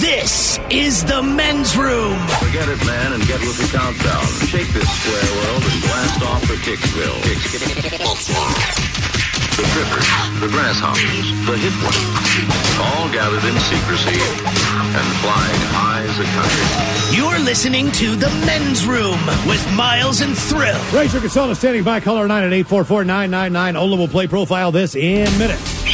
This is the men's room. Forget it, man, and get with the countdown. Shake this square world and blast off for Kicksville. The trippers, the grasshoppers, the hip ones, all gathered in secrecy and flying high as a kite. You're listening to the men's room with Miles and Thrill. Racer Casella standing by, caller 9 at 844-999. Ola will play profile this in minutes.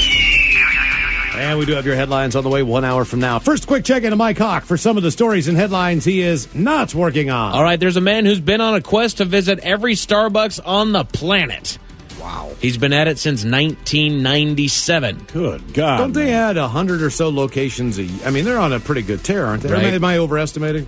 And we do have your headlines on the way 1 hour from now. First, quick check into Mike Hawk for some of the stories and headlines he is not working on. All right, there's a man who's been on a quest to visit every Starbucks on the planet. Wow. He's been at it since 1997. Good God. Don't they add 100 or so locations? I mean, they're on a pretty good tear, aren't they? Right. Am I overestimating?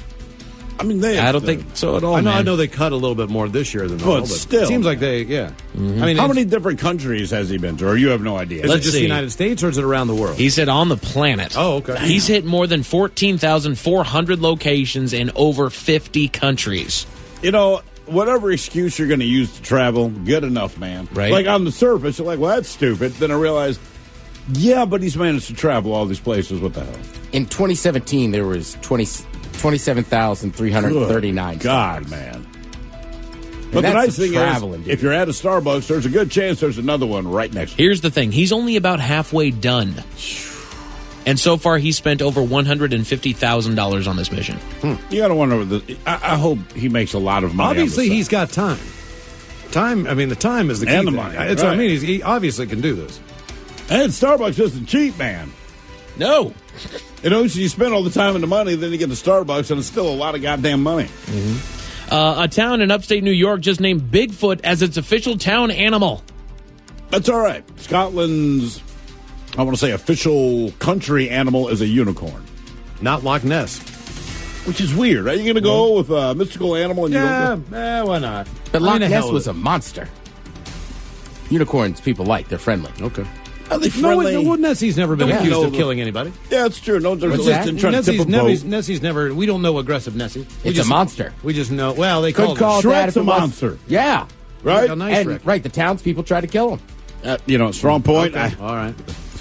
I mean, I don't think so at all. I know they cut a little bit more this year than normal, but still, it seems like they, yeah. Mm-hmm. I mean, how many different countries has he been to, or you have no idea? Is it just the United States, or is it around the world? He said on the planet. Oh, okay. He's hit more than 14,400 locations in over 50 countries. You know, whatever excuse you're going to use to travel, good enough, man. Right. Like on the surface, you're like, well, that's stupid. Then I realized, yeah, but he's managed to travel all these places. What the hell? In 2017, there was 27,339. God, man. But the nice thing is, if you're at a Starbucks, there's a good chance there's another one right next to you. Here's the thing. He's only about halfway done. And so far, he's spent over $150,000 on this mission. You got to wonder, I hope he makes a lot of money. Obviously, he's got time. I mean, the time is the key and the thing. money. That's what I mean. He obviously can do this. And Starbucks isn't cheap, man. No. You know, so you spend all the time and the money, then you get to Starbucks, and it's still a lot of goddamn money. Mm-hmm. A town in upstate New York just named Bigfoot as its official town animal. That's all right. Scotland's, I want to say, official country animal is a unicorn. Not Loch Ness. Which is weird, right? You're going to go with a mystical animal and you don't go? Why not? But Loch Ness was a monster. Unicorns people like. They're friendly. Okay. Are they friendly? No, Nessie's never been accused of killing anybody. Yeah, it's true. No, there's Nessie's never. We don't know aggressive Nessie. It's a monster. We just know. Well, they could call Shrek's a monster. Yeah, right. Right. The townspeople try to kill him. Strong point. Okay. All right.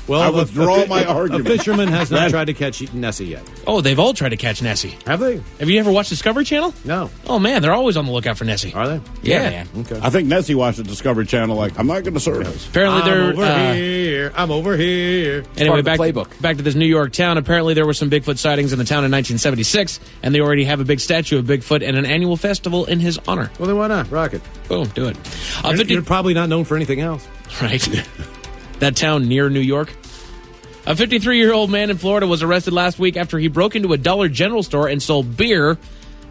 Well, I withdraw my argument. A fisherman has not tried to catch Nessie yet. Oh, they've all tried to catch Nessie. Have they? Have you ever watched Discovery Channel? No. Oh, man, they're always on the lookout for Nessie. Are they? Yeah. Man. Okay. I think Nessie watched the Discovery Channel like, I'm not going to serve this. Apparently they're... I'm over here. Anyway, back to this New York town. Apparently there were some Bigfoot sightings in the town in 1976, and they already have a big statue of Bigfoot and an annual festival in his honor. Well, then why not? Rock it. Boom, do it. You're probably not known for anything else. Right. That town near New York. A 53-year-old man in Florida was arrested last week after he broke into a Dollar General store and sold beer,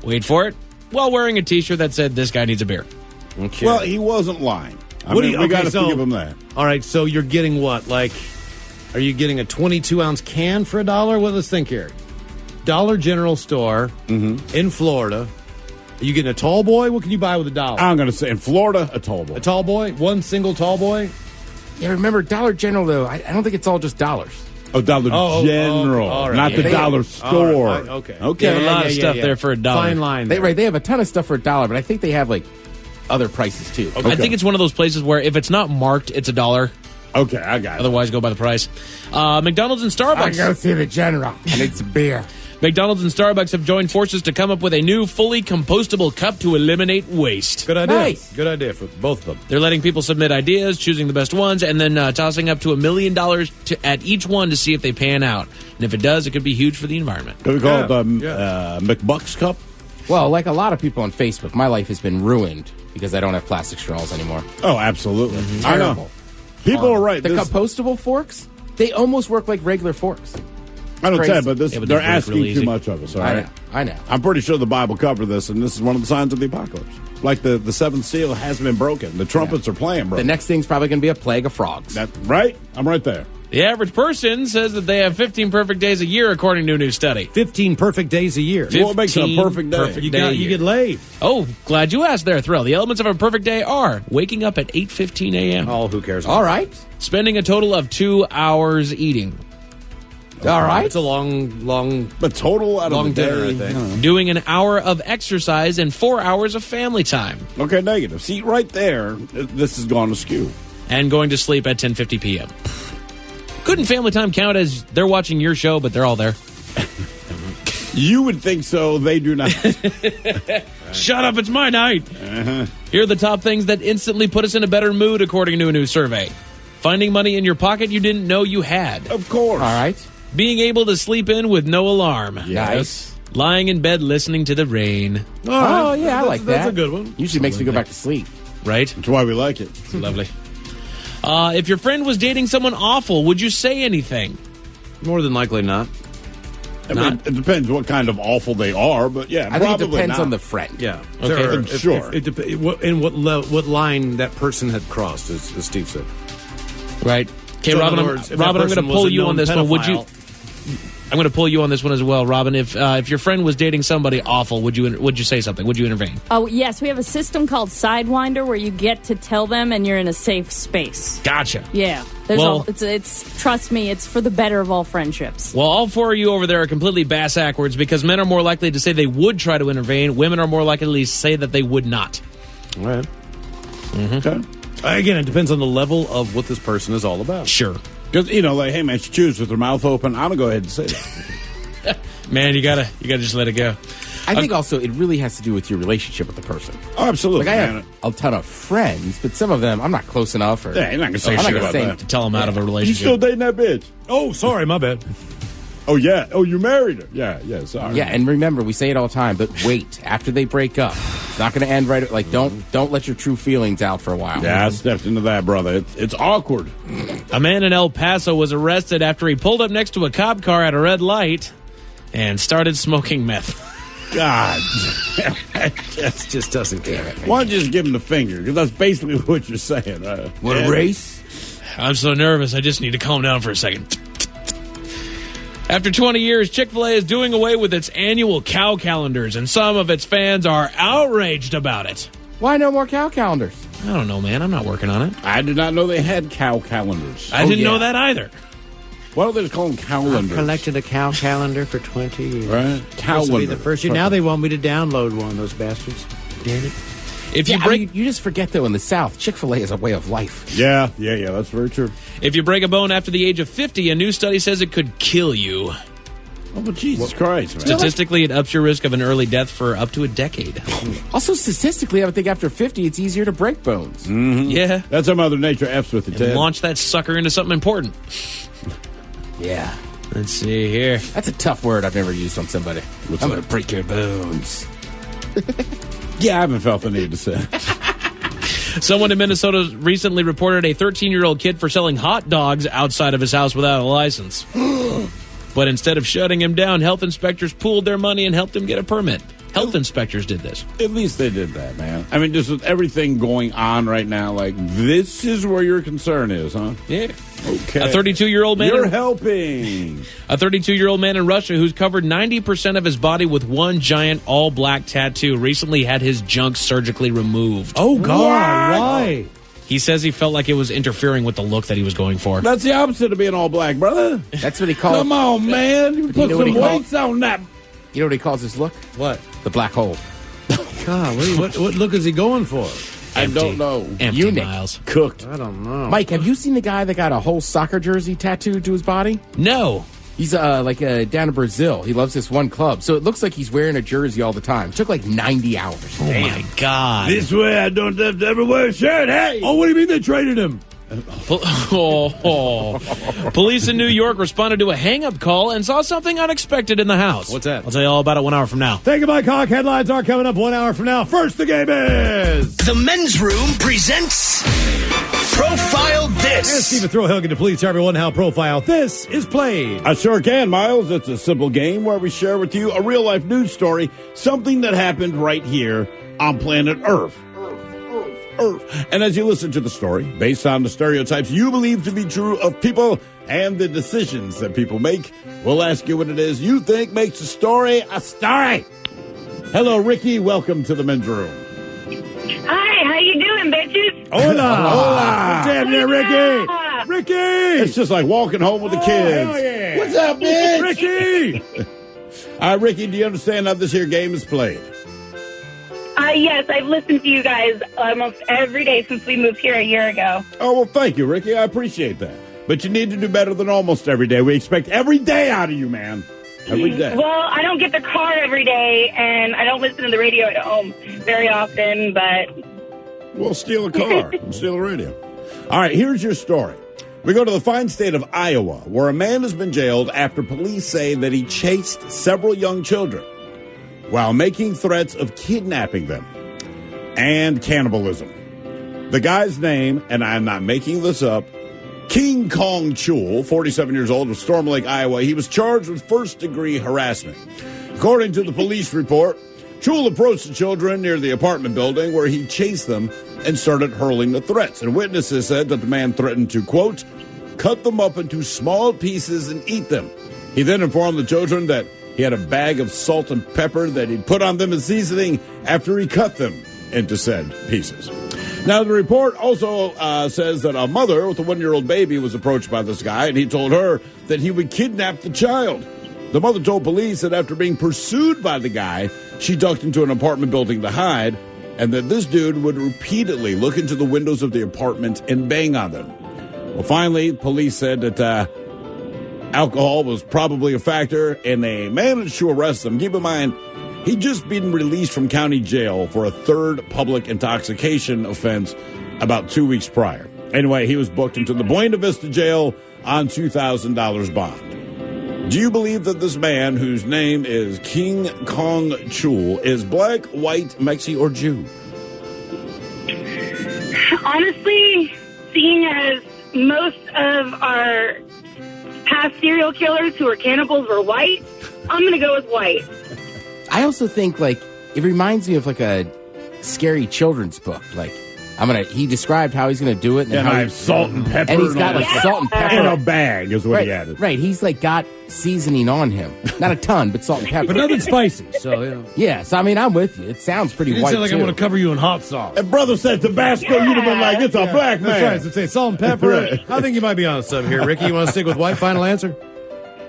wait for it, while wearing a T-shirt that said, "This guy needs a beer." Okay. Well, he wasn't lying. We got to give him that. All right, so you're getting what? Like, are you getting a 22-ounce can for $1? Well, let's think here. Dollar General store in Florida. Are you getting a tall boy? What can you buy with $1? I'm going to say, in Florida, a tall boy. A tall boy? One single tall boy? Yeah, remember, Dollar General, though, I don't think it's all just dollars. Oh, Dollar General, not the dollar store. Right. Okay. They have a lot of stuff there for $1. Fine line. They have a ton of stuff for $1, but I think they have, like, other prices, too. Okay. I think it's one of those places where if it's not marked, it's $1. Okay, I got it. Otherwise, go by the price. McDonald's and Starbucks. I go see the General. I need some beer. McDonald's and Starbucks have joined forces to come up with a new fully compostable cup to eliminate waste. Good idea. Nice. Good idea for both of them. They're letting people submit ideas, choosing the best ones, and then tossing up to $1 million at each one to see if they pan out. And if it does, it could be huge for the environment. Could we call it the McBucks Cup? Well, like a lot of people on Facebook, my life has been ruined because I don't have plastic straws anymore. Oh, absolutely. Terrible. I know. People are right. The compostable forks, they almost work like regular forks. I don't say, but they're asking really too much of us. All right? I know. I'm pretty sure the Bible covered this, and this is one of the signs of the apocalypse. Like the seventh seal hasn't been broken. The trumpets are playing, bro. The next thing's probably going to be a plague of frogs. Right? I'm right there. The average person says that they have 15 perfect days a year, according to a new study. 15 perfect days a year. What makes it a perfect day? You get laid. Oh, glad you asked there, Thrill. The elements of a perfect day are waking up at 8:15 a.m. Oh, who cares? All right. Spending a total of 2 hours eating. All right. It's a long But total out of the dinner, day, I think. Doing an hour of exercise and 4 hours of family time. Okay, negative. See, right there, this has gone askew. And going to sleep at 10:50 p.m. Couldn't family time count as they're watching your show, but they're all there? You would think so. They do not. Shut up, it's my night. Here are the top things that instantly put us in a better mood, according to a new survey. Finding money in your pocket you didn't know you had. Of course. All right. Being able to sleep in with no alarm. Nice. Lying in bed listening to the rain. Oh, yeah, I like that. That's a good one. Usually makes me go back to sleep. Right? That's why we like it. It's lovely. If your friend was dating someone awful, would you say anything? More than likely not. I mean, it depends what kind of awful they are, but yeah, I think it depends on the friend. Yeah. Okay. Sure. In what line that person had crossed, as Steve said. Right. Okay, So in Robin, other words, if Robin, that I'm going to person was pull a you on known this one. Would you? pedophile- I'm going to pull you on this one as well, Robin. If your friend was dating somebody awful, would you say something? Would you intervene? Oh, yes. We have a system called Sidewinder where you get to tell them and you're in a safe space. Gotcha. Yeah. It's trust me, it's for the better of all friendships. Well, all four of you over there are completely bass-backwards because men are more likely to say they would try to intervene. Women are more likely to say that they would not. All right. Okay. Again, it depends on the level of what this person is all about. Sure. Because, like, hey, man, she chews with her mouth open. I'm going to go ahead and say that. Man, you gotta just let it go. I think also it really has to do with your relationship with the person. Oh, absolutely. Like I have a ton of friends, but some of them I'm not close enough. Or Yeah, you're not going to say I'm not shit gonna about say that. To tell them out of a You relationship. still dating that bitch? Oh, sorry, my bad. Oh, yeah. Oh, you married her? Yeah, sorry. Yeah, and remember, we say it all the time, but wait, after they break up, it's not going to end right. Like, don't let your true feelings out for a while. Yeah, I stepped into that, brother. It's awkward. A man in El Paso was arrested after he pulled up next to a cop car at a red light and started smoking meth. God. That just doesn't care. Why don't you just give him the finger? Because that's basically what you're saying. Right? Want to race? I'm so nervous, I just need to calm down for a second. After 20 years, Chick-fil-A is doing away with its annual cow calendars, and some of its fans are outraged about it. Why no more cow calendars? I don't know, man. I'm not working on it. I did not know they had cow calendars. I didn't know that either. Why don't they just call them calendars? Collected a cow calendar for 20 years. Right? Supposed to be the Calendar. first year. Now they want me to download one, those bastards. Damn it. If you Yeah, break you just forget, though, in the South, Chick-fil-A is a way of life. Yeah, that's very true. if you break a bone after the age of 50, a new study says it could kill you. Oh, but Jesus Christ, man. Statistically, it ups your risk of an early death for up to a decade. Also, statistically, I would think after 50, it's easier to break bones. Yeah. That's how Mother Nature F's with you, And Ted. launch that sucker into something important. Yeah. Let's see here. That's a tough word I've never used on somebody. What's I'm that? going to break your bones. Yeah, I haven't felt the need to say. Someone in Minnesota recently reported a 13-year-old kid for selling hot dogs outside of his house without a license. But instead of shutting him down, health inspectors pooled their money and helped him get a permit. Health inspectors did this. At least they did that, man. I mean, just with everything going on right now, like, this is where your concern is, huh? Yeah. Okay. A 32-year-old man. You're helping. A 32-year-old man in Russia who's covered 90% of his body with one giant all-black tattoo recently had his junk surgically removed. Oh, God. What? Why? He says he felt like it was interfering with the look that he was going for. That's the opposite of being all black, brother. That's what he calls. Come on, man. You put know what some he call- weights on that. You know what he calls his look? What? The black hole. God, what look is he going for? I don't know. Empty, Eunuch. Miles. Cooked. I don't know. Mike, have you seen the guy that got a whole soccer jersey tattooed to his body? No. He's down in Brazil. He loves this one club, so it looks like he's wearing a jersey all the time. It took like 90 hours. Oh, my God. This way I don't have to ever wear a shirt. Hey! Oh, what do you mean they traded him? Police in New York responded to a hang-up call and saw something unexpected in the house. What's that? I'll tell you all about it 1 hour from now. Thank you, Mike Hawk. Headlines are coming up 1 hour from now. First, the game is... The Men's Room presents Profile And This. Stephen Throwhilligan to please tell everyone how Profile This is played. I sure can, Miles. It's a simple game where we share with you a real-life news story, something that happened right here on planet Earth. Earth. And as you listen to the story, based on the stereotypes you believe to be true of people and the decisions that people make, we'll ask you what it is you think makes a story a story. Hello, Ricky. Welcome to the Men's Room. Hi, how you doing, bitches? Hola. Hola. What's happening, Ricky? Ricky. It's just like walking home with the kids. hell yeah. What's up, bitch? Ricky. All right, Ricky, do you understand how this here game is played? Yes, I've listened to you guys almost every day since we moved here a year ago. Oh, well, thank you, Ricky. I appreciate that. But you need to do better than almost every day. We expect every day out of you, man. Every day. Well, I don't get the car every day, and I don't listen to the radio at home very often, but... We'll steal a car. We'll steal a radio. All right, here's your story. We go to the fine state of Iowa, where a man has been jailed after police say that he chased several young children while making threats of kidnapping them and cannibalism. The guy's name, and I'm not making this up, King Kong Chul, 47 years old, of Storm Lake, Iowa. He was charged with first-degree harassment. According to the police report, Chul approached the children near the apartment building where he chased them and started hurling the threats. And witnesses said that the man threatened to, quote, cut them up into small pieces and eat them. He then informed the children that he had a bag of salt and pepper that he'd put on them as seasoning after he cut them into said pieces. Now, the report also says that a mother with a 1-year-old baby was approached by this guy, and he told her that he would kidnap the child. The mother told police that after being pursued by the guy, she ducked into an apartment building to hide, and that this dude would repeatedly look into the windows of the apartment and bang on them. Well, finally, police said that alcohol was probably a factor, and they managed to arrest him. Keep in mind, he'd just been released from county jail for a third public intoxication offense about 2 weeks prior. Anyway, he was booked into the Buena Vista jail on $2,000 bond. Do you believe that this man, whose name is King Kong Chul, is black, white, Mexi, or Jew? Honestly, seeing as most of our past serial killers who are cannibals were white, I'm going to go with white. I also think, like, it reminds me of, like, a scary children's book. Like, he described how he's going to do it. And I have salt and pepper. And he's got, like, salt and pepper. In a bag is what he added. Right. He's, like, got seasoning on him. Not a ton, but salt and pepper. But nothing spicy, so, yeah. Yeah, so, I mean, I'm with you. It sounds pretty white, sound like too. I'm going to cover you in hot sauce. If brother said Tabasco, you'd have been like, it's a black man. That's right. So say salt and pepper. Right. I think you might be on something here. Ricky, you want to stick with white? Final answer?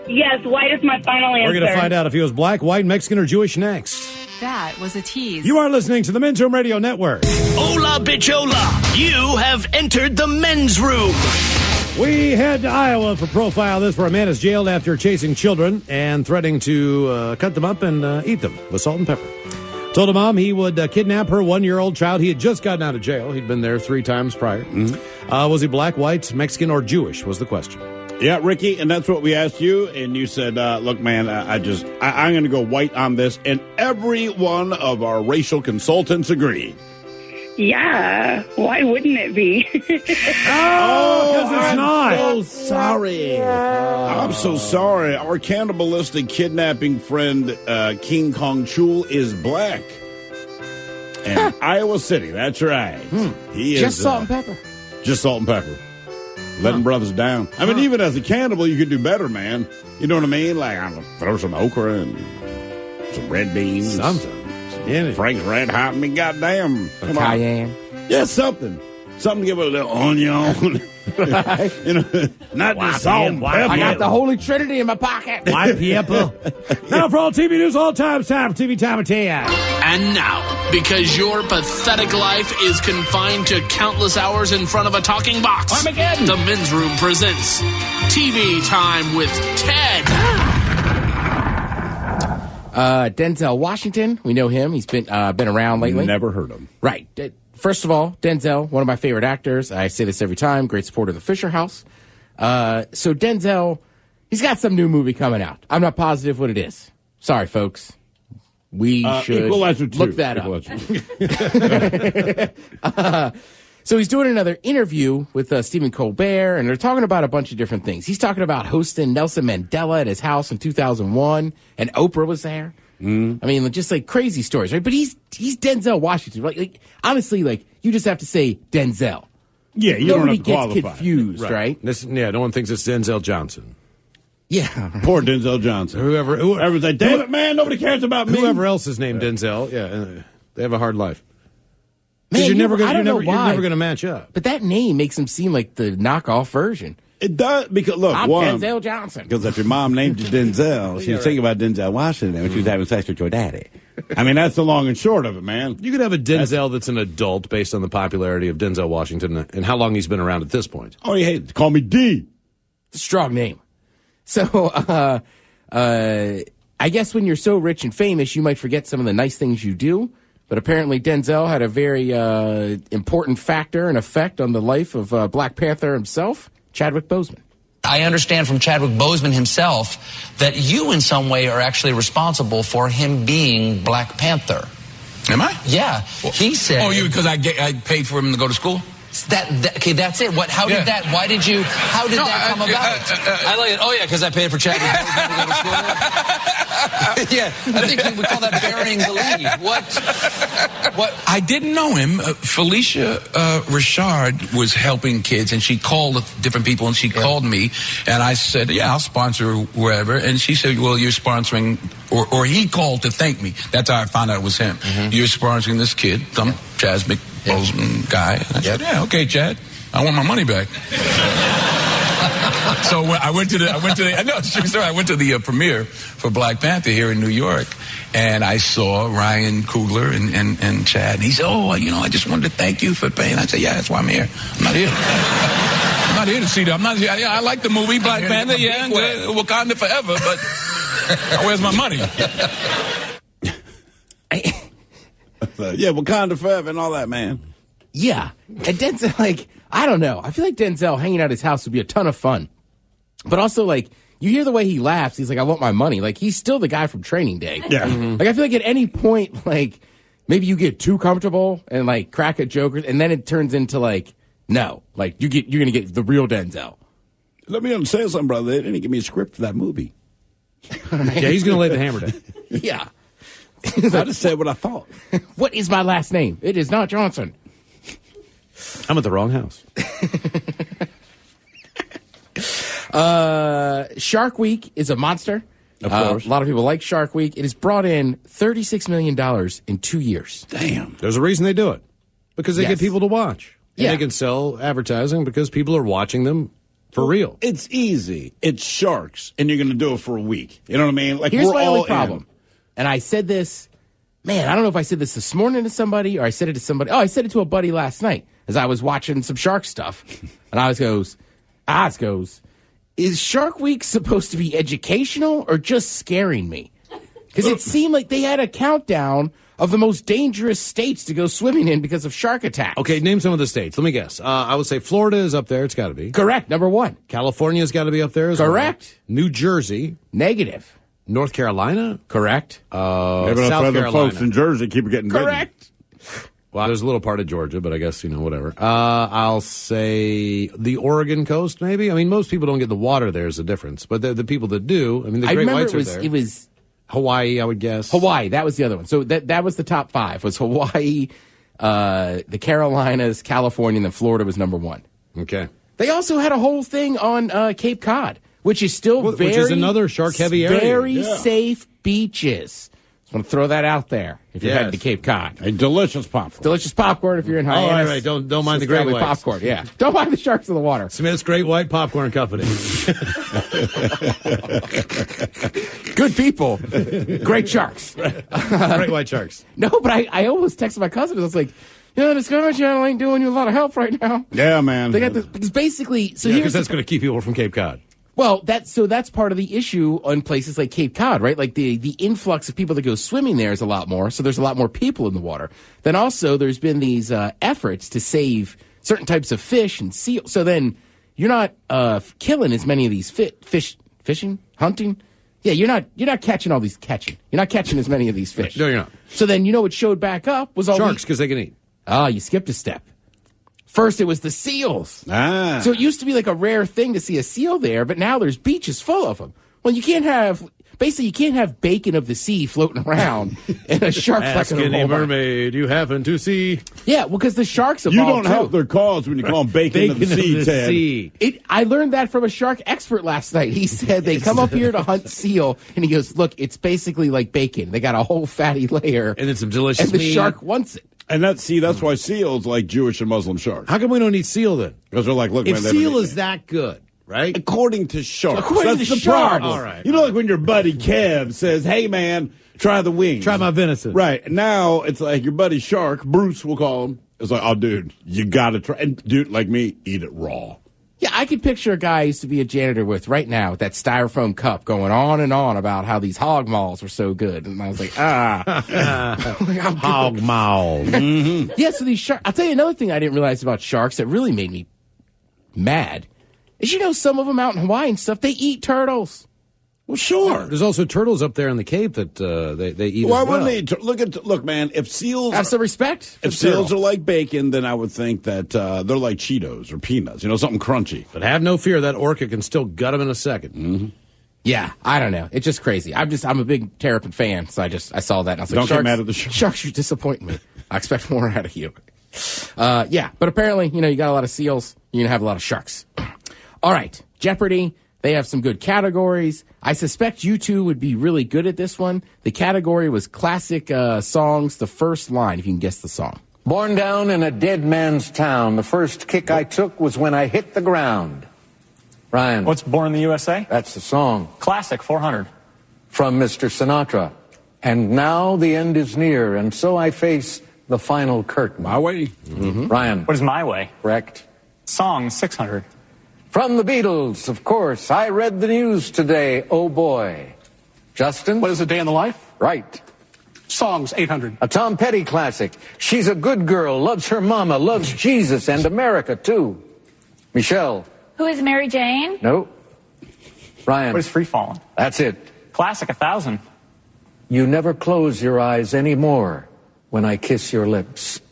Yes, white is my final answer. We're going to find out if he was black, white, Mexican, or Jewish next. That was a tease. You are listening to the Men's Room Radio Network. Hola, bichola. You have entered the men's room. We head to Iowa for Profile This, where a man is jailed after chasing children and threatening to cut them up and eat them with salt and pepper. Told a mom he would kidnap her 1-year-old child. He had just gotten out of jail. He'd been there 3 times prior. Mm-hmm. Was he black, white, Mexican, or Jewish was the question. Yeah, Ricky, and that's what we asked you, and you said, look, man, I'm going to go white on this, and every one of our racial consultants agreed. Yeah, why wouldn't it be? Because it's not. I'm so sorry. I'm so sorry. Our cannibalistic kidnapping friend, King Kong Chul, is black. And Iowa City, that's right. He is just salt and pepper. Just salt and pepper. Letting brothers down. I mean, even as a cannibal, you could do better, man. You know what I mean? Like, I'm going to throw some okra and some red beans. Something. Frank's Red Hot, I mean, goddamn. Cayenne. Yeah, something. Something to give it a little onion. You know, not just salt and pepper. I got the Holy Trinity in my pocket. White pepper. Now for all TV news, all times, time for TV Time of 10. And now, because your pathetic life is confined to countless hours in front of a talking box, Armageddon. The Men's Room presents TV Time with Ted. Denzel Washington, we know him. He's been around lately. Never heard of him. Right. First of all, Denzel, one of my favorite actors. I say this every time. Great supporter of the Fisher House. So Denzel, he's got some new movie coming out. I'm not positive what it is. Sorry, folks. We should Equalizer 2. Look that up. So he's doing another interview with Stephen Colbert, and they're talking about a bunch of different things. He's talking about hosting Nelson Mandela at his house in 2001, and Oprah was there. I mean, just like crazy stories, right? But he's Denzel Washington. Like honestly, like you just have to say Denzel. Yeah, you Nobody don't have to gets qualify. confused, right? No one thinks it's Denzel Johnson. Yeah. Poor Denzel Johnson. Whoever's like, damn it, man, nobody cares about me. Whoever else is named Denzel, they have a hard life. Man, You're never going to match up. But that name makes him seem like the knockoff version. It does, because look, I'm one, Denzel Johnson. Because if your mom named you Denzel, she was thinking about Denzel Washington when she was having sex with your daddy. I mean, that's the long and short of it, man. You could have a Denzel that's an adult based on the popularity of Denzel Washington and how long he's been around at this point. Oh, you hate to call me D. It's a strong name. So I guess when you're so rich and famous, you might forget some of the nice things you do. But apparently Denzel had a very important factor and effect on the life of Black Panther himself, Chadwick Boseman. I understand from Chadwick Boseman himself that you in some way are actually responsible for him being Black Panther. Am I? Yeah. He said... Oh, because I paid for him to go to school? Okay, that's it. How did that come about? I like it. Oh, yeah, because I paid for Chadwick Boseman to go to school. Yeah, I think we call that burying the lead. What? I didn't know him. Felicia Richard was helping kids, and she called different people, and she called me, and I said, yeah, I'll sponsor wherever. And she said, well, you're sponsoring, or he called to thank me. That's how I found out it was him. Mm-hmm. You're sponsoring this kid, some Chadwick Boseman guy. And I said, yeah, okay, Chad, I want my money back. So I went to the premiere for Black Panther here in New York, and I saw Ryan Coogler and Chad, and he said, I just wanted to thank you for paying. I said, yeah, that's why I'm here. I'm not here. I'm not here to see that. I like the movie Black Panther, yeah, Wakanda forever, but where's my money? Yeah, Wakanda forever and all that, man. Yeah. And Denzel, I don't know. I feel like Denzel hanging out at his house would be a ton of fun. But also, you hear the way he laughs. He's like, I want my money. He's still the guy from Training Day. Yeah. Mm-hmm. I feel like at any point, maybe you get too comfortable and, crack a joke, and then it turns into, no. You're going to get the real Denzel. Let me understand something, brother. They didn't give me a script for that movie. Yeah, he's going to lay the hammer down. Yeah. I just said what I thought. What is my last name? It is not Johnson. I'm at the wrong house. Shark Week is a monster. Of course. A lot of people like Shark Week. It has brought in $36 million in 2 years. Damn. There's a reason they do it. Because they get people to watch. And they can sell advertising because people are watching them for real. It's easy. It's sharks, and you're going to do it for a week. You know what I mean? Here's we're my all only problem. And I said this, I don't know if I said this morning to somebody or I said it to somebody. Oh, I said it to a buddy last night as I was watching some shark stuff. And Oz goes, is Shark Week supposed to be educational or just scaring me? Because it seemed like they had a countdown of the most dangerous states to go swimming in because of shark attacks. Okay, name some of the states. Let me guess. I would say Florida is up there. It's got to be. Correct. Number one. California's got to be up there as well. Correct. New Jersey. Negative. North Carolina? Correct. Maybe South other Carolina. folks in Jersey keep getting bitten. Correct. Well, there's a little part of Georgia, but I guess, whatever. I'll say the Oregon coast, maybe. I mean, most people don't get the water there is the difference. But the people that do, the Great Whites are there. It was Hawaii, I would guess. Hawaii, that was the other one. So that was the top five, was Hawaii, the Carolinas, California, and then Florida was number one. Okay. They also had a whole thing on Cape Cod, which is still which is another shark-heavy area. Very safe beaches. Just want to throw that out there if you're heading to Cape Cod. A delicious popcorn. Delicious popcorn if you're in Hyannis. Oh, right. Don't mind the Great Whites. Popcorn, yeah. Don't mind the sharks in the water. Smith's Great White Popcorn Company. Good people. Great sharks. Great white sharks. No, but I almost texted my cousin. I was like, Discovery Channel ain't doing you a lot of help right now. Yeah, man. They got this, because basically, because that's going to keep people from Cape Cod. Well, that's part of the issue on places like Cape Cod, right? The influx of people that go swimming there is a lot more, so there's a lot more people in the water. Then also there's been these efforts to save certain types of fish and seals. So then you're not killing as many of these fishing, hunting. Yeah, you're not catching all these You're not catching as many of these fish. No, you're not. So then what showed back up was all sharks because they can eat. Oh, you skipped a step. First, it was the seals. So it used to be like a rare thing to see a seal there, but now there's beaches full of them. Well, you can't have bacon of the sea floating around and a shark Ask any mermaid you happen to see. Yeah, well, because the sharks evolved. You don't help their cause when you call them bacon of the sea, Ted. I learned that from a shark expert last night. He said they come up here to hunt seal, and he goes, look, it's basically like bacon. They got a whole fatty layer. And then some delicious meat. And the shark wants it. And that's why seals like Jewish and Muslim sharks. How come we don't eat seal then? Because they're like, look, if seal is that good, right? According to sharks. That's the problem. All right. Like when your buddy Kev says, hey, man, try the wings. Try my venison. Right. Now it's like your buddy Shark, Bruce we'll call him, is like, oh, dude, you got to try. And dude, like me, eat it raw. Yeah, I could picture a guy I used to be a janitor with right now with that styrofoam cup going on and on about how these hog malls were so good. And I was like, hog malls. Mm-hmm. Yeah, so these sharks. I'll tell you another thing I didn't realize about sharks that really made me mad is, some of them out in Hawaii and stuff, they eat turtles. Well, sure. There's also turtles up there in the Cape that they eat. Why as well. wouldn't they? Look, man. If seals have some respect, if seals are like bacon, then I would think that they're like Cheetos or peanuts. Something crunchy. But have no fear, that orca can still gut them in a second. Mm-hmm. Yeah, I don't know. It's just crazy. I'm a big Terrapin fan, so I saw that and I was like, don't get mad at the sharks. Sharks, you disappoint me. I expect more out of you. Yeah, but apparently, you got a lot of seals. You're gonna have a lot of sharks. All right, Jeopardy. They have some good categories. I suspect you two would be really good at this one. The category was classic songs, the first line, if you can guess the song. Born down in a dead man's town, the first kick I took was when I hit the ground. Ryan. What's Born in the USA? That's the song. Classic, 400. From Mr. Sinatra. And now the end is near, and so I face the final curtain. My Way. Mm-hmm. Ryan. What is My Way? Correct. Song, 600. From the Beatles, of course. I read the news today. Oh, boy. Justin? What is A Day in the Life? Right. Songs, 800. A Tom Petty classic. She's a good girl, loves her mama, loves Jesus and America, too. Michelle? Who is Mary Jane? No. Ryan? What is Free Fallin'? That's it. Classic, 1000. You never close your eyes anymore when I kiss your lips.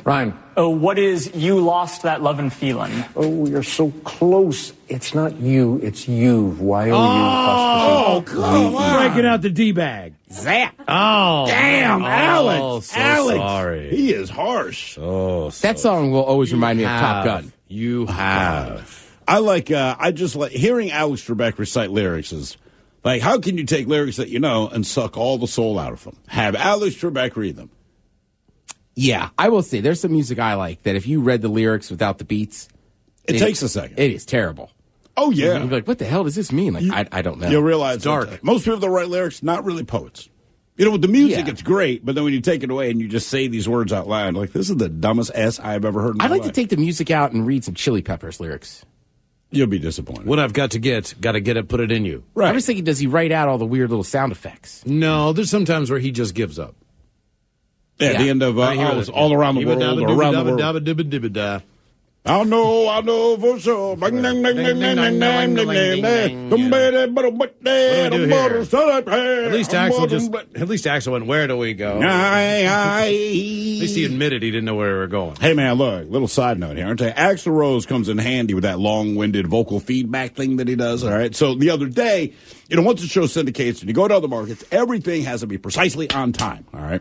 Ryan? Oh, what is You Lost That Lovin' Feelin'? Oh, you're so close. It's not you, it's you. Why Oh, come on. Breaking out the D-bag. Zap. Oh. Damn, Alex. So Alex. sorry. He is harsh. That song will always remind me of Top Gun. You have. I just like hearing Alex Trebek recite lyrics is like, how can you take lyrics that you know and suck all the soul out of them? Have Alex Trebek read them. Yeah, I will say there's some music I like that if you read the lyrics without the beats, it takes a second. It is terrible. Oh, yeah. You'll be like, what the hell does this mean? Like, I don't know. You'll realize dark. Most people that write lyrics, not really poets. With the music, it's great, but then when you take it away and you just say these words out loud, like, this is the dumbest S I've ever heard in my I'd like life. to take the music out and read some Chili Peppers lyrics. You'll be disappointed. What I've got to get it, put it in you. Right. I'm just thinking, does he write out all the weird little sound effects? No, there's sometimes where he just gives up. Yeah, at the end of all around the world or around the world. I know for sure. At least Axel went, where do we go? At least he admitted he didn't know where we were going. Hey, man, look, little side note here. Axl Rose comes in handy with that long-winded vocal feedback thing that he does, all right? So the other day, once the show syndicates and you go to other markets, everything has to be precisely on time, all right?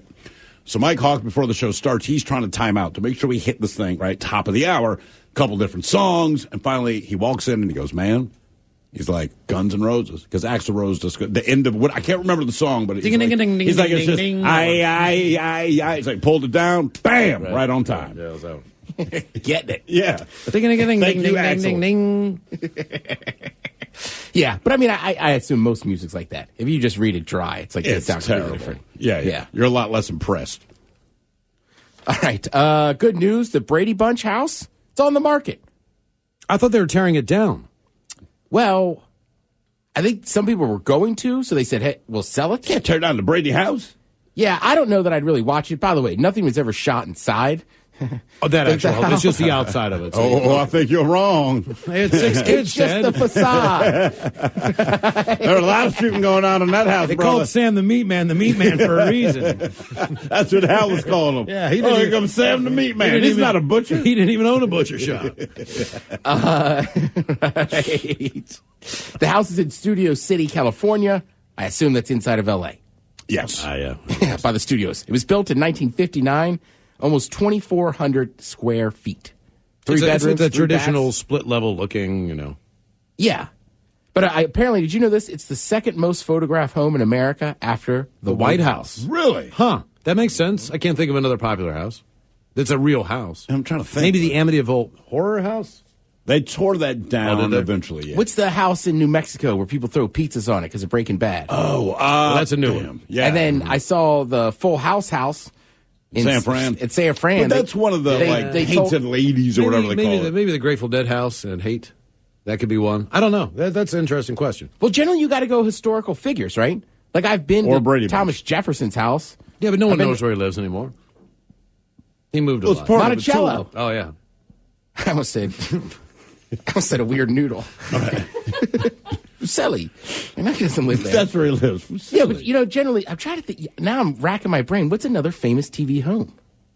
So Mike Hawk, before the show starts, he's trying to time out to make sure we hit this thing, right, top of the hour, a couple different songs, and finally he walks in and he goes, man, he's like, Guns N' Roses, because Axl Rose just, the end of what, I can't remember the song, but he's like, it's just, he's like, pulled it down, bam, right on time. Yeah, so. Getting it. Yeah. Thank you, Axl. Yeah, but I mean, I assume most music's like that. If you just read it dry, it's like, it sounds terrible. Really different. Yeah. You're a lot less impressed. All right. Good news. The Brady Bunch house, it's on the market. I thought they were tearing it down. Well, I think some people were going to, so they said, hey, we'll sell it. Can't tear down the Brady house. Yeah, I don't know that I'd really watch it. By the way, nothing was ever shot inside. Oh, that actual house. It's just the outside of it. So I think you're wrong. They had 6 kids, it's just the facade. There's a lot of shooting going on in that house, They brother. called Sam the Meat Man for a reason. That's what Hal was calling him. Yeah, here comes Sam the Meat Man. He's not a butcher. He didn't even own a butcher shop. Right. The house is in Studio City, California. I assume that's inside of L.A. Yes. Yeah, by the studios. It was built in 1959. Almost 2,400 square feet. 3 bedrooms, it's a traditional baths. split level looking, Yeah. But apparently, did you know this? It's the second most photographed home in America after the White House. Really? Huh. That makes sense. I can't think of another popular house. That's a real house. I'm trying to think. Maybe the Amityville Horror House? They tore that down eventually, yeah. What's the house in New Mexico where people throw pizzas on it because of Breaking Bad? Oh, well, that's a new one. Yeah. And then I saw the Full House house. San Fran. It's San Fran. But that's one of the hated ladies or whatever they call it. Maybe the Grateful Dead house and hate. That could be one. I don't know. That's an interesting question. Well, generally you got to go historical figures, right? Like I've been to Brady Thomas Jefferson's house. Yeah, but no one knows where he lives anymore. He moved a lot. Monticello. Oh, yeah. I almost said a weird noodle. Fusilli. And he doesn't live there. That's where he lives. Fusilli. Yeah, but, generally, I'm trying to think. Now I'm racking my brain. What's another famous TV home?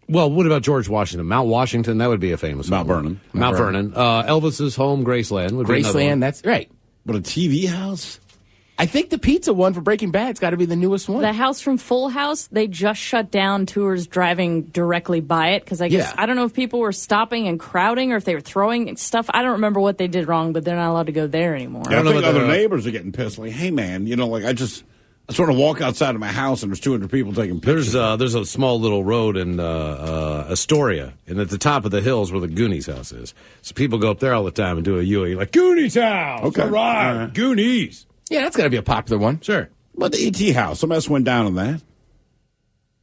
Well, what about George Washington? Mount Washington, that would be a famous Mount home. Vernon. Mount Vernon. Elvis's home, Graceland. Would be another one. Graceland, that's right. But a TV house? I think the pizza one for Breaking Bad's got to be the newest one. The house from Full House, they just shut down tours driving directly by it because I guess, I don't know if people were stopping and crowding or if they were throwing stuff. I don't remember what they did wrong, but they're not allowed to go there anymore. Yeah, I think other neighbors are getting pissed. Like, hey, man, I sort of walk outside of my house and there's 200 people taking pictures. There's a small little road in Astoria, and at the top of the hills where the Goonies house is. So people go up there all the time and do a UE, like, Goonies house! Okay. All right, Goonies! Yeah, that's got to be a popular one. Sure. But the E.T. house, some mess went down on that.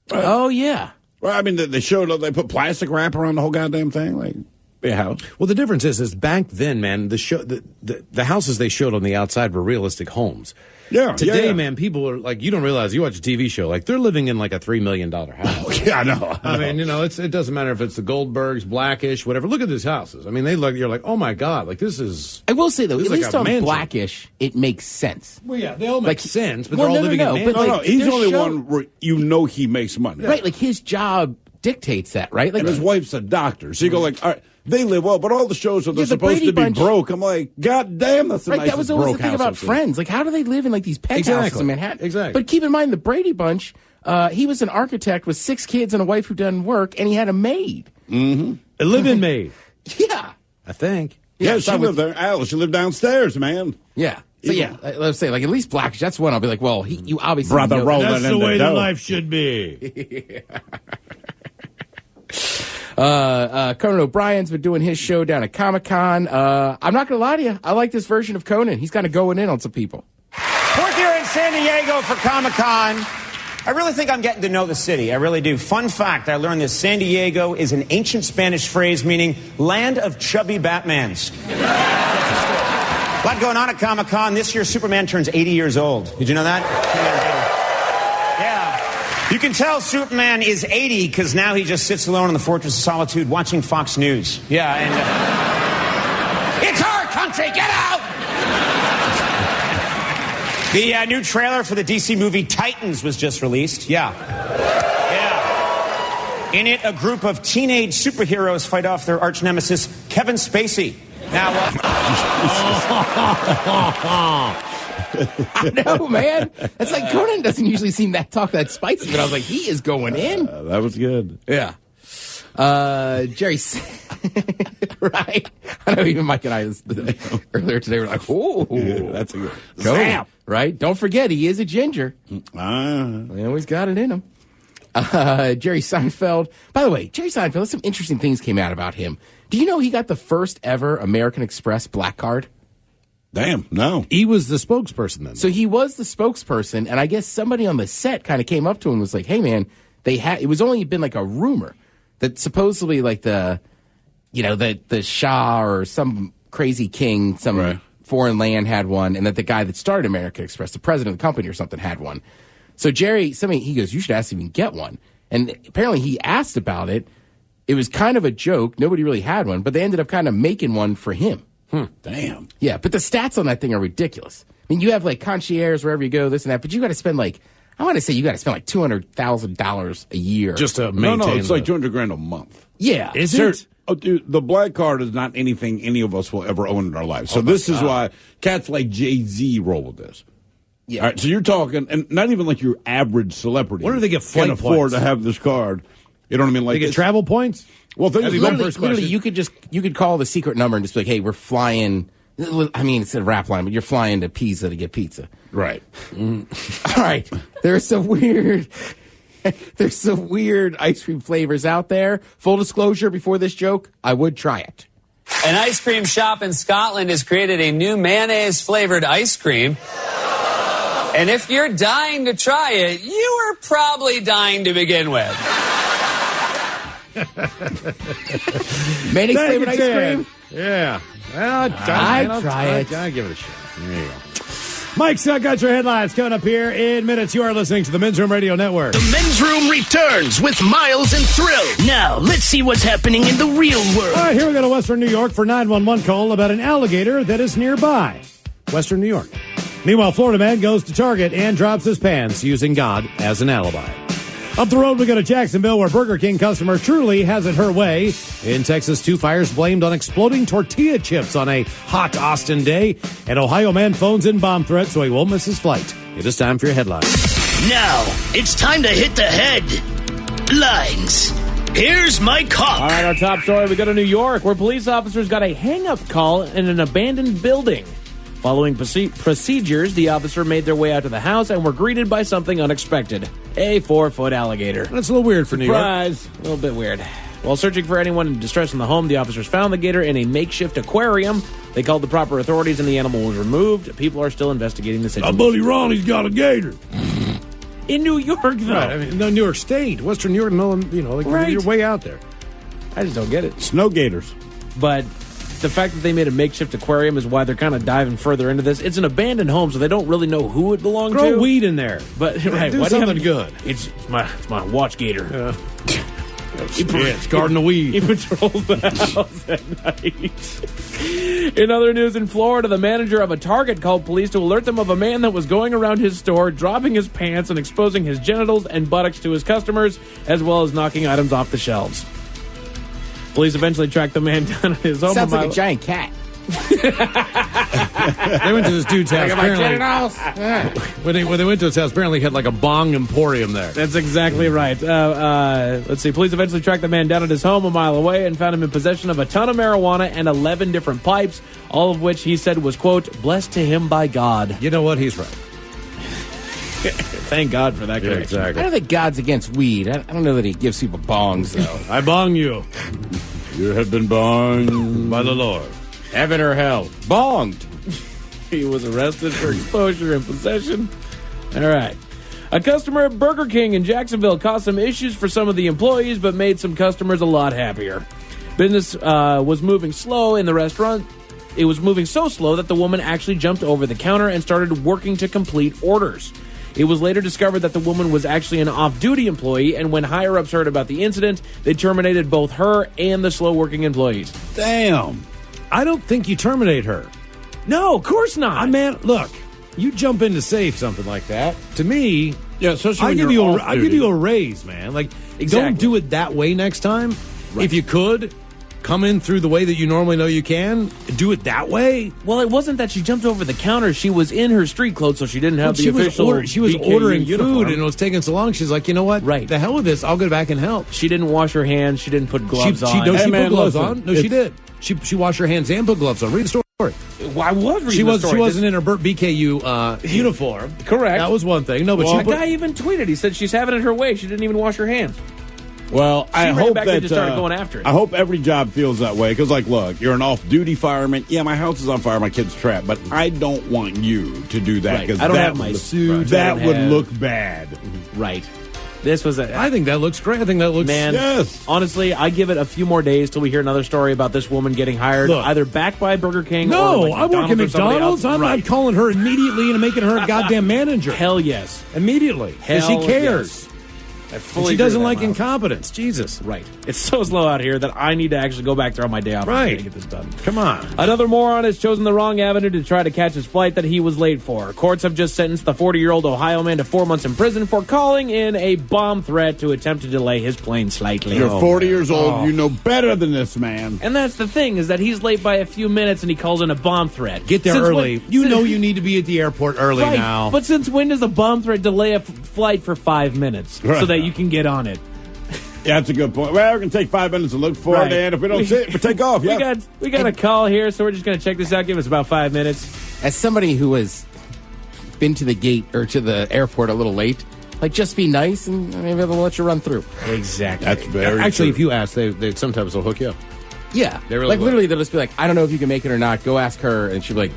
Oh, yeah. Well, I mean, they put plastic wrap around the whole goddamn thing. Like, a house. Well, the difference is back then, man, the houses they showed on the outside were realistic homes. Yeah. Today, man, people are like, you don't realize, you watch a TV show, like they're living in like a $3 million house. Oh, yeah, I know. I mean, it doesn't matter if it's the Goldbergs, Blackish, whatever. Look at these houses. I mean, you're like, oh my God, like this is. I will say though, at like least a on mansion. Blackish, it makes sense. Well, yeah, they all make sense, but well, they're all living in mansions. but he's the only show- one where he makes money. Right, like his job dictates that, right? Like and his wife's a doctor. So you go like, all right, they live well, but all the shows are they're supposed to be broke. I'm like, God damn, that's the nicest that was always broke the thing house about I've seen. Friends. Like, how do they live in like these penthouses in Manhattan? Exactly. But keep in mind, the Brady Bunch, he was an architect with 6 kids and a wife who doesn't work, and he had a maid. Mm-hmm. A live-in maid. Yeah. I think. Yeah, she lived there. Alice, she lived downstairs, man. Yeah. So, let's say, like, at least Blackish, that's one I'll be like, well, you obviously Brother know rolling That's in the way the dough. life should be. Conan O'Brien's been doing his show down at Comic-Con. I'm not going to lie to you. I like this version of Conan. He's kind of going in on some people. We're here in San Diego for Comic-Con. I really think I'm getting to know the city. I really do. Fun fact, I learned that San Diego is an ancient Spanish phrase meaning land of chubby Batmans. A lot going on at Comic-Con. This year, Superman turns 80 years old. Did you know that? Yeah. You can tell Superman is 80 because now he just sits alone in the Fortress of Solitude watching Fox News. Yeah, and... it's our country! Get out! The new trailer for the DC movie Titans was just released. Yeah. In it, a group of teenage superheroes fight off their arch nemesis, Kevin Spacey. Now, I know, man. It's like Conan doesn't usually seem talk that spicy, but I was like, he is going in. That was good. Yeah. Jerry, right? I know even Mike and I earlier today were like, "Oh, that's a good Conan, right?" Don't forget, he is a ginger. He always got it in him. Jerry Seinfeld. By the way, Jerry Seinfeld, some interesting things came out about him. Do you know he got the first ever American Express black card? Damn, no. He was the spokesperson then. So he was the spokesperson, and I guess somebody on the set kind of came up to him and was like, "Hey, man, it was only been like a rumor that supposedly like the Shah or some crazy king, some foreign land had one, and that the guy that started American Express, the president of the company or something, had one." So Jerry, he goes, "You should ask if you can get one." And apparently he asked about it. It was kind of a joke. Nobody really had one, but they ended up kind of making one for him. Damn. Yeah, but the stats on that thing are ridiculous. I mean, you have like concierge wherever you go, this and that, but you got to spend like $200,000 a year just to maintain. No, it's like $200,000 a month. Yeah, is it? Oh, dude, the black card is not anything any of us will ever own in our lives. So this is why cats like Jay-Z roll with this. Yeah. All right, so you're talking, and not even like your average celebrity. What do they get flight can afford points? to have this card? You know what I mean? Like they get travel points. Well, literally, you could call the secret number and just be like, "Hey, we're flying." I mean, it's a rap line, but you're flying to Pisa to get pizza. Right. All right. There's some weird ice cream flavors out there. Full disclosure, before this joke, I would try it. An ice cream shop in Scotland has created a new mayonnaise-flavored ice cream. And if you're dying to try it, you were probably dying to begin with. Mayonnaise flavored ice cream? Yeah. Well, I'd try it. I'll give it a shot. There you go. Mike's got your headlines coming up here in minutes. You are listening to the Men's Room Radio Network. The Men's Room returns with Miles and Thrill. Now, let's see what's happening in the real world. All right, here we go to Western New York for 911 call about an alligator that is nearby. Western New York. Meanwhile, Florida man goes to Target and drops his pants using God as an alibi. Up the road, we go to Jacksonville, where Burger King customer truly has it her way. In Texas, 2 fires blamed on exploding tortilla chips on a hot Austin day. An Ohio man phones in bomb threat so he won't miss his flight. It is time for your headlines. Now, it's time to hit the headlines. Here's Mike Hawk. All right, our top story, we go to New York, where police officers got a hang-up call in an abandoned building. Following procedures, the officer made their way out to the house and were greeted by something unexpected. A 4-foot alligator. That's a little weird for New York. Surprise! A little bit weird. While searching for anyone in distress in the home, the officers found the gator in a makeshift aquarium. They called the proper authorities and the animal was removed. People are still investigating the situation. My buddy Ronnie's got a gator. In New York, though. Right, I mean, no, New York State. Western New York, right. You're way out there. I just don't get it. Snow gators. But the fact that they made a makeshift aquarium is why they're kind of diving further into this. It's an abandoned home, so they don't really know who it belonged to. Grow weed in there. But right, do something good. It's my watch gator. It's guarding the weed. He patrols the house at night. In other news, in Florida, the manager of a Target called police to alert them of a man that was going around his store, dropping his pants and exposing his genitals and buttocks to his customers, as well as knocking items off the shelves. Police eventually tracked the man down at his home. Sounds like a giant cat. They went to this dude's house. Apparently, when they went to his house, apparently he had like a bong emporium there. That's exactly right. Let's see. Police eventually tracked the man down at his home a mile away and found him in possession of a ton of marijuana and 11 different pipes, all of which he said was, quote, blessed to him by God. You know what? He's right. Thank God for that correction. Exactly. I don't think God's against weed. I don't know that he gives people bongs, though. I bong you. You have been bonged by the Lord. Heaven or hell. Bonged. He was arrested for exposure and possession. All right. A customer at Burger King in Jacksonville caused some issues for some of the employees, but made some customers a lot happier. Business was moving slow in the restaurant. It was moving so slow that the woman actually jumped over the counter and started working to complete orders. It was later discovered that the woman was actually an off-duty employee, and when higher-ups heard about the incident, they terminated both her and the slow-working employees. Damn. I don't think you terminate her. No, of course not. Man, look, you jump in to save something like that. To me, yeah, especially I when give you're you a raise, man. Like, Exactly. Don't do it that way next time. Right. If you could, come in through the way that you normally know you can. Do it that way. Well, it wasn't that she jumped over the counter. She was in her street clothes, so she didn't have She was BKU ordering uniform. food, and it was taking so long. She's like, you know what? Right. The hell with this. I'll go back and help. She didn't wash her hands. She didn't put gloves on. She Hey, man, put gloves listen, on. No, she did. She washed her hands and put gloves on. Read the story. I was reading the story. She wasn't in her BKU uniform. Correct. That was one thing. No, but the guy even tweeted. He said she's having it her way. She didn't even wash her hands. Well, I ran hope back that and just started going after it. I hope every job feels that way because, like, look, you're an off-duty fireman. Yeah, my house is on fire, my kid's trapped, but I don't want you to do that Right. because I don't have my suit. That would look bad. Right. This was I think that looks great. I think that looks... Man, yes. Honestly, I give it a few more days till we hear another story about this woman getting hired, Look. either back by Burger King or No, like I work at McDonald's or somebody McDonald's. else. I'm Right. not calling her immediately and making her a goddamn manager. Hell yes. Immediately. Because she Hell cares. yes. I And fully she agree doesn't with that, like Miles. incompetence. Jesus. Right. It's so slow out here that I need to actually go back there on my day off Right. to get this done. Come on. Another moron has chosen the wrong avenue to try to catch his flight that he was late for. Courts have just sentenced the 40-year-old Ohio man to 4 months in prison for calling in a bomb threat to attempt to delay his plane slightly. You're 40 years old. You know better than this, man. And that's the thing, is that he's late by a few minutes and he calls in a bomb threat. Get there Since early. when- You since- know you need to be at the airport early Right, now. But since when does a bomb threat delay a flight for 5 minutes so that you can get on it? Yeah, that's a good point. Well, we're going to take 5 minutes to look for Right. it, and if we don't see it, we take off. Yeah. We got a call here, so we're just going to check this out. Give us about 5 minutes. As somebody who has been to the gate or to the airport a little late, like, just be nice and maybe they'll let you run through. Exactly. That's very Actually, true. if you ask, they sometimes will hook you up. Yeah. They really like, will. literally, they'll just be like, I don't know if you can make it or not. Go ask her. And she'll be like,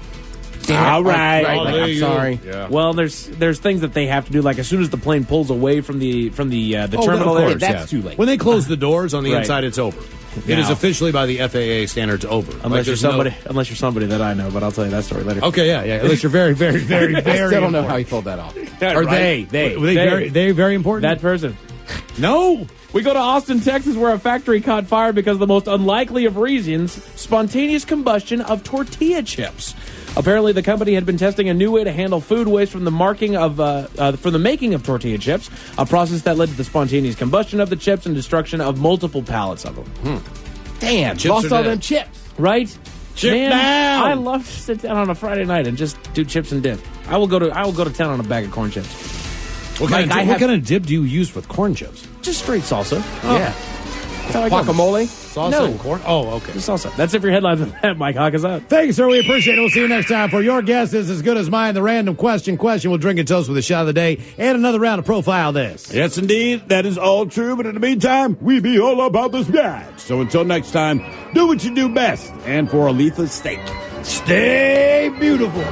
Damn it. All right. Right, Oh, like, there I'm you sorry. go. Yeah. Well, there's things that they have to do. Like as soon as the plane pulls away from the terminal, of there, course, that's too late. When they close the doors on the Right. inside, it's over. It is Now- officially by the FAA standards over. unless you're there's no- somebody that I know. But I'll tell you that story later. Okay, yeah. Unless you're very, very, very, I very. still don't know important. how he pulled that off. Yeah, Or right. they. Were they very important? That person. No. We go to Austin, Texas, where a factory caught fire because of the most unlikely of reasons: spontaneous combustion of tortilla chips. Apparently, the company had been testing a new way to handle food waste from the making of tortilla chips, a process that led to the spontaneous combustion of the chips and destruction of multiple pallets of them. Damn, Chips lost are all dead. them chips. Right? Chip Man, down. I love to sit down on a Friday night and just do chips and dip. I will go to town on a bag of corn chips. What Mike, kind of dip do you use with corn chips? Just straight salsa. Yeah. That's how I go. Guacamole. Salsa No. and corn? Oh, okay. Just salsa. That's it for your headlines with that. Mike Hawk is out. Thank you, sir. We appreciate it. We'll see you next time for Your Guess is as Good as Mine, the random question. We'll drink and toast with a shot of the day and another round of Profile This. Yes, indeed. That is all true. But in the meantime, we be all about this match. So until next time, do what you do best. And for Aletha's sake, stay beautiful.